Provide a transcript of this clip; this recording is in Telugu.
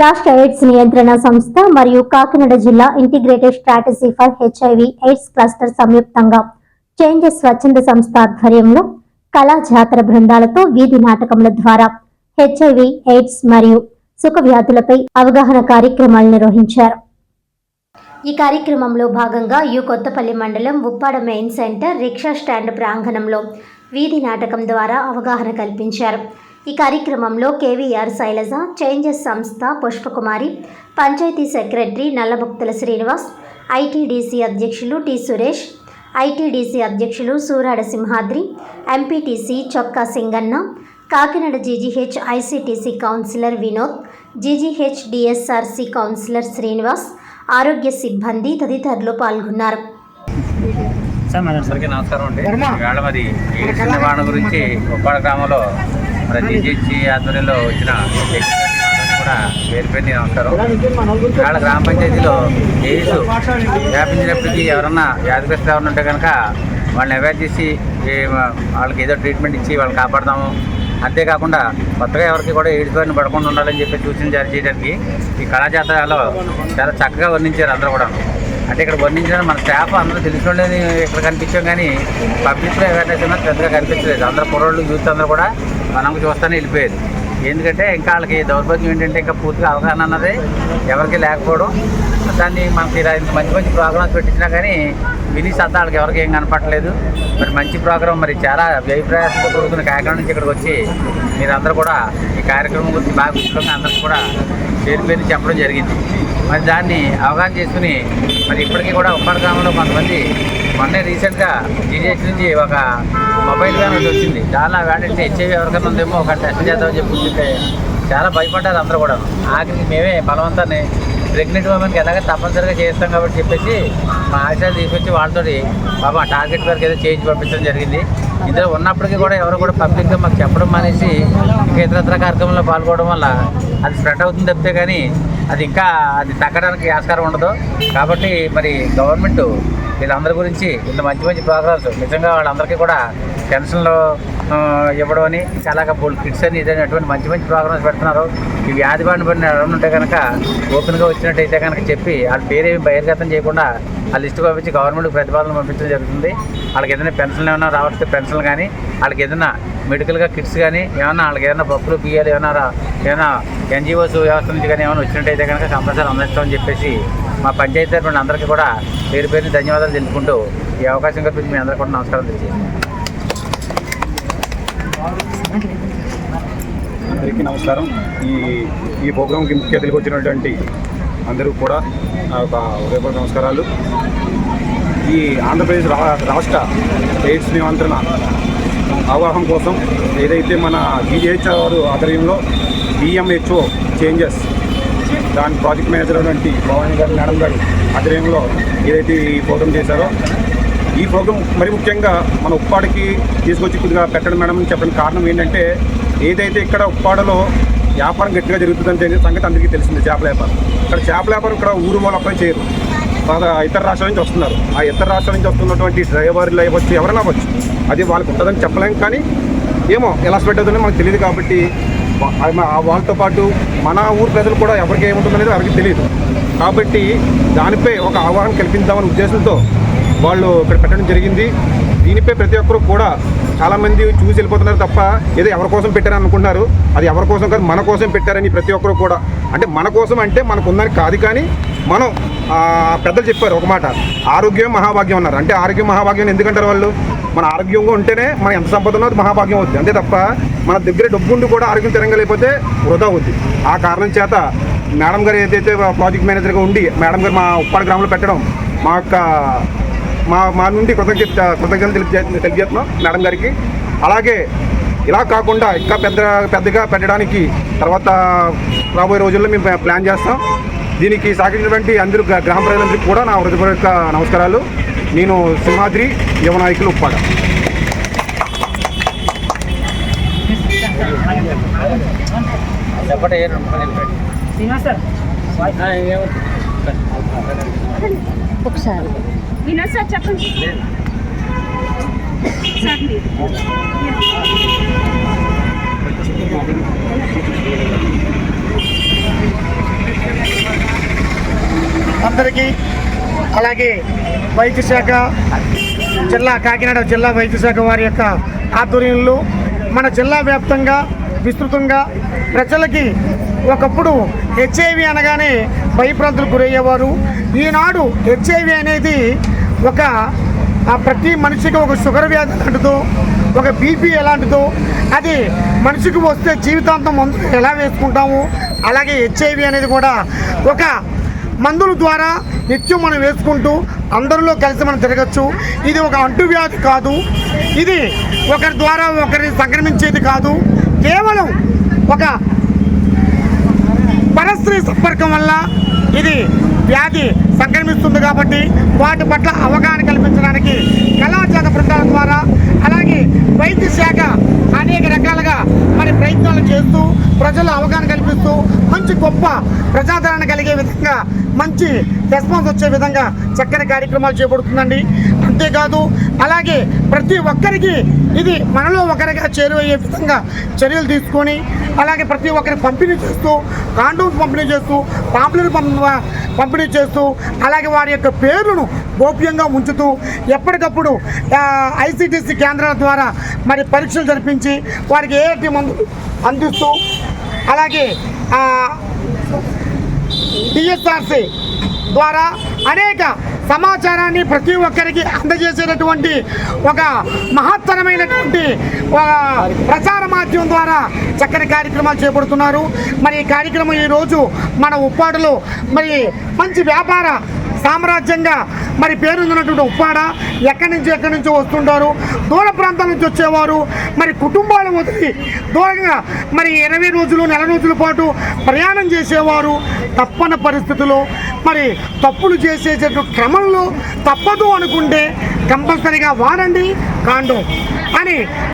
రాష్ట్ర ఎయిడ్స్ నియంత్రణ సంస్థ మరియు కాకినాడ జిల్లా integrated strategy for HIV AIDS cluster సంయుక్తంగా చేంజెస్ స్వచ్ఛంద సంస్థ ఆధ్వర్యంలో కళా జాతర బృందాలతో వీధి నాటకముల ద్వారా హెచ్ఐవి ఎయిడ్స్ మరియు సుఖ వ్యాధులపై అవగాహన కార్యక్రమాలు నిర్వహించారు. ఈ కార్యక్రమంలో భాగంగా కొత్తపల్లి మండలం Uppada main centre rickshaw stand ప్రాంగణంలో వీధి నాటకం ద్వారా అవగాహన కల్పించారు. ఈ కార్యక్రమంలో కేవీఆర్ శైలజ, చేంజెస్ సంస్థ పుష్పకుమారి, పంచాయతీ సెక్రటరీ నల్లభక్తుల శ్రీనివాస్, ఐటీడీసీ అధ్యక్షులు టి సురేష్, ఐటీడీసీ అధ్యక్షులు Surada Simhadri, MPTC Chokka Singanna, Kakinada GGH ICTC councillor Vinod, GGH DSRC councillor Srinivas, ఆరోగ్య సిబ్బంది తదితరులు పాల్గొన్నారు. అందరికీ నమస్కారం అండి. ఇవాళ మరి చిన్నవాడ గురించి ఉప్పాడ గ్రామంలో మరి జీజీహెచ్ ఆధ్వర్యంలో వచ్చిన కూడా పేరు పేరు నమస్కారం. ఇవాళ గ్రామ పంచాయతీలో ఎయిడ్స్ వ్యాపించినప్పటికీ ఎవరన్నా వ్యాధిగ్రస్తులు ఎవరైనా ఉంటే కనుక వాళ్ళని అవేర్ చేసి వాళ్ళకి ఏదో ట్రీట్మెంట్ ఇచ్చి వాళ్ళని కాపాడతాము. అంతేకాకుండా కొత్తగా ఎవరికి కూడా ఎయిడ్స్ బారిన పడకుండా ఉండాలని చెప్పి సూచన జారీ చేయడానికి ఈ కళాజాతరలో చాలా చక్కగా వర్ణించారు అందరూ కూడా. అంటే ఇక్కడ వర్ణించిన మన స్టాఫ్ అందరూ తెలుసుకోలేని ఇక్కడ కనిపించాం, కానీ పబ్లిక్లో అవేర్నెస్ అన్నది పెద్దగా కనిపించలేదు. అందరూ కుర్రోళ్ళు యూత్ అందరూ కూడా మనకు చూస్తానే వెళ్ళిపోయేది. ఎందుకంటే ఇంకా వాళ్ళకి దౌర్భాగ్యం ఏంటంటే ఇంకా పూర్తిగా అవగాహన అన్నది ఎవరికి లేకపోవడం. దాన్ని మనకి మంచి మంచి ప్రోగ్రామ్స్ పెట్టించినా కానీ విని సత్తా వాళ్ళకి ఎవరికి ఏం కనపడలేదు. మరి మంచి ప్రోగ్రాం, మరి చాలా వ్యయప్రయాసంతో కూడుకున్న కాకినాడ నుంచి ఇక్కడికి వచ్చి మీరందరూ కూడా ఈ కార్యక్రమం గురించి బాగా విషయంగా అందరికీ కూడా పేరు చెప్పడం జరిగింది. మరి దాన్ని అవగాహన చేసుకుని మరి ఇప్పటికీ కూడా ఉప్పాడ గ్రామంలో కొంతమంది మొన్నే రీసెంట్గా జీజీహెచ్ నుంచి ఒక మొబైల్ వ్యాన్ వచ్చింది. చాలా వ్యాన్ హెచ్ఐవి ఎవరికైనా ఉందేమో ఒక టెస్ట్ చేద్దామని చెప్పుకుంటే చాలా భయపడ్డారు అందరూ కూడా. ఆఖరికి మేమే బలవంతాన్ని ప్రెగ్నెంట్ ఉమెన్కి ఎలాగ తప్పనిసరిగా చేస్తాం కాబట్టి చెప్పేసి మా ఆశయాలు తీసుకొచ్చి వాళ్ళతోటి బాబా టార్గెట్ వరకు ఏదో చేయించి పంపించడం జరిగింది. ఇందులో ఉన్నప్పటికీ కూడా ఎవరు కూడా పబ్లిక్గా మాకు చెప్పడం మానేసి ఇంకా ఇతరత్ర కార్యక్రమంలో పాల్గొనడం వల్ల అది స్ప్రెడ్ అవుతుంది తప్పితే కానీ అది తగ్గడానికి ఆస్కారం ఉండదు. కాబట్టి మరి గవర్నమెంట్ వీళ్ళందరి గురించి ఇంత మంచి మంచి ప్రోగ్రామ్స్ నిజంగా వాళ్ళందరికీ కూడా పెన్షన్లో ఇవ్వడం అని అలాగా కిట్స్ అని ఇదని అటువంటి మంచి మంచి ప్రోగ్రామ్స్ పెడుతున్నారు. ఈ వ్యాధి బారిన పడిన ఎవరైనా ఉంటే కనుక ఓపెన్గా వచ్చినట్టయితే కనుక చెప్పి వాళ్ళ పేరేమి బహిర్గతం చేయకుండా ఆ లిస్టు పంపించి గవర్నమెంట్కి ప్రతిపాదన పంపించడం జరుగుతుంది. వాళ్ళకి ఏదైనా పెన్షన్లు ఏమైనా రావాల్సిన పెన్షన్లు కానీ, వాళ్ళకి ఏదైనా మెడికల్గా కిట్స్ కానీ ఏమన్నా వాళ్ళకి ఏదైనా పప్పులు బియ్యాలు ఏమైనా ఎన్జిఓస్ వ్యవస్థ నుంచి కానీ ఏమైనా వచ్చినట్టయితే కనుక కంపల్సరీ అందిస్తామని చెప్పేసి మా పంచాయతీ తరఫున అందరికీ కూడా పేరు పేరుని ధన్యవాదాలు తెలుపుకుంటూ ఈ అవకాశం కల్పించి మీ అందరికీ కూడా నమస్కారం తెలియజేస్తాను. అందరికీ నమస్కారం. ఈ ప్రోగ్రాంకి ముఖ్య అతిథికి వచ్చినటువంటి అందరూ కూడా హృదయపూర్వక నమస్కారాలు. ఈ ఆంధ్రప్రదేశ్ రాష్ట్ర ఎయిడ్స్ నియంత్రణ అవగాహన కోసం ఏదైతే మన జీజీహెచ్ ఆధ్వర్యంలో బిఎంహెచ్ఓ చేంజెస్ దాని ప్రాజెక్ట్ మేనేజర్ అయినటువంటి భవానీ గారు మేడం గారు ఆధ్వర్యంలో ఏదైతే ఈ ప్రోగ్రాం చేశారో ఈ ప్రోగ్రాం మరి ముఖ్యంగా మన ఉప్పాడకి తీసుకొచ్చి కొద్దిగా పెట్టడం మేడం చెప్పడానికి కారణం ఏంటంటే ఏదైతే ఇక్కడ ఉప్పాడలో వ్యాపారం గట్టిగా జరుగుతుందని సంగతి అందరికీ తెలిసింది. చేపల వ్యాపారం చేపల వ్యాపారం ఇక్కడ ఊరు వాళ్ళు అప్లై చేయరు, ఇతర రాష్ట్రాల నుంచి వస్తున్నారు. ఆ ఇతర రాష్ట్రాల నుంచి వస్తున్నటువంటి డ్రైవర్లు అవ్వచ్చు, ఎవరైనా అవ్వచ్చు, అది వాళ్ళకి ఉంటుందని చెప్పలేం. కానీ ఏమో ఎలా స్ప్రెడ్ అవుతుందో మనకు తెలియదు. కాబట్టి వాళ్ళతో పాటు మన ఊరు ప్రజలు కూడా ఎవరికి ఏముంటుందనేది ఎవరికి తెలియదు. కాబట్టి దానిపై ఒక అవగాహన కల్పిద్దామనే ఉద్దేశంతో వాళ్ళు ఇక్కడ పెట్టడం జరిగింది. దీనిపై ప్రతి ఒక్కరు కూడా చాలామంది చూసి వెళ్ళిపోతున్నారు తప్ప ఏదో ఎవరి కోసం పెట్టారని అనుకుంటున్నారు. అది ఎవరి కోసం కాదు, మన కోసం పెట్టారని ప్రతి ఒక్కరు కూడా. అంటే మన కోసం అంటే మనకు ఉందని కాదు, కానీ మనం పెద్దలు చెప్పారు ఒక మాట, ఆరోగ్యం మహాభాగ్యం అన్నారు. అంటే ఆరోగ్యం మహాభాగ్యం ఎందుకంటారు వాళ్ళు? మన ఆరోగ్యంగా ఉంటేనే మన ఎంత సంపద ఉన్నది మహాభాగ్యం అవుతుంది. అంతే తప్ప మన దగ్గర డబ్బు ఉండి కూడా ఆరోగ్యం తిరంగా లేకపోతే వృధా అవుద్ది. ఆ కారణం చేత మేడం గారు ఏదైతే ప్రాజెక్ట్ మేనేజర్గా ఉండి మేడం గారు మా ఉప్పాడ గ్రామంలో పెట్టడం మా నుండి కృతజ్ఞతలు తెలియజేస్తున్నాం మేడం గారికి. అలాగే ఇలా కాకుండా ఇంకా పెద్దగా పెట్టడానికి తర్వాత రాబోయే రోజుల్లో మేము ప్లాన్ చేస్తాం. దీనికి సహకరించినటువంటి అందరూ గ్రామ ప్రజలందరికీ కూడా నా హృదయపూర్వక నమస్కారాలు. నేను సింహాద్రి, యువ నాయకులు, ఉప్పాడ. ఒకసారి వినోద్ సార్ చెప్పండి. సార్ అందరికీ, అలాగే వైద్య శాఖ కాకినాడ జిల్లా వైద్య శాఖ వారి యొక్క ఆధ్వర్యంలో మన జిల్లా వ్యాప్తంగా విస్తృతంగా ప్రజలకి ఒకప్పుడు హెచ్ఐవి అనగానే భయభ్రాంతులకు గురయ్యేవారు. ఈనాడు హెచ్ఐవి అనేది ప్రతి మనిషికి ఒక షుగర్ వ్యాధి లాంటిదో, ఒక బీపీ ఎలాంటిదో, అది మనిషికి వస్తే జీవితాంతం మందులు ఎలా వేసుకుంటాము, అలాగే హెచ్ఐవి అనేది కూడా ఒక మందుల ద్వారా నిత్యం మనం వేసుకుంటూ అందరిలో కలిసి మనం తిరగచ్చు. ఇది ఒక అంటువ్యాధి కాదు, ఇది ఒకరి ద్వారా ఒకరిని సంక్రమించేది కాదు, కేవలం ఒక పరస్త్రీ సంపర్కం వల్ల ఇది వ్యాధి సంక్రమిస్తుంది. కాబట్టి వాటి పట్ల అవగాహన కల్పించడానికి కళాజాత బృందాల ద్వారా, అలాగే వైద్య శాఖ అనేక రకాలుగా మరి ప్రయత్నాలు చేస్తూ ప్రజలు అవగాహన కల్పిస్తూ మంచి గొప్ప ప్రజాదరణ కలిగే విధంగా, మంచి రెస్పాన్స్ వచ్చే విధంగా చక్కని కార్యక్రమాలు చేపడుతుందండి. అంతేకాదు అలాగే ప్రతి ఒక్కరికి ఇది మనలో ఒకరిగా చేరువయ్యే విధంగా చర్యలు తీసుకొని, అలాగే ప్రతి ఒక్కరికి పంపిణీ చేస్తూ, కాండోమ్స్ పంపిణీ చేస్తూ, పాంప్లెట్ పంపిణీ చేస్తూ, అలాగే వారి యొక్క పేర్లను గోప్యంగా ఉంచుతూ ఎప్పటికప్పుడు ఐసిటిసి కేంద్రాల ద్వారా మరి పరీక్షలు జరిపించి వారికి ఏఐటి మందులు అందిస్తూ, అలాగే డిఎస్ఆర్సి ద్వారా అనేక సమాచారాన్ని ప్రతి ఒక్కరికి అందజేసేటటువంటి ఒక మహత్తరమైనటువంటి ప్రచార మాధ్యమం ద్వారా చక్కని కార్యక్రమాలు చేపడుతున్నారు. మరి ఈ కార్యక్రమం ఈరోజు మన ఉప్పాడలో మరి మంచి వ్యాపార సామ్రాజ్యంగా మరి పేరున్నటువంటి ఉప్పాడ ఎక్కడి నుంచో వస్తుంటారు, దూర ప్రాంతాల నుంచి వచ్చేవారు, మరి కుటుంబాల వదిలి దూరంగా మరి 20 రోజులు నెల రోజుల పాటు ప్రయాణం చేసేవారు తప్పని పరిస్థితుల్లో మరి తప్పులు చేసేటటువంటి క్రమంలో తప్పదు అనుకుంటే కంపల్సరీగా వాడండి కాండోమ్ అని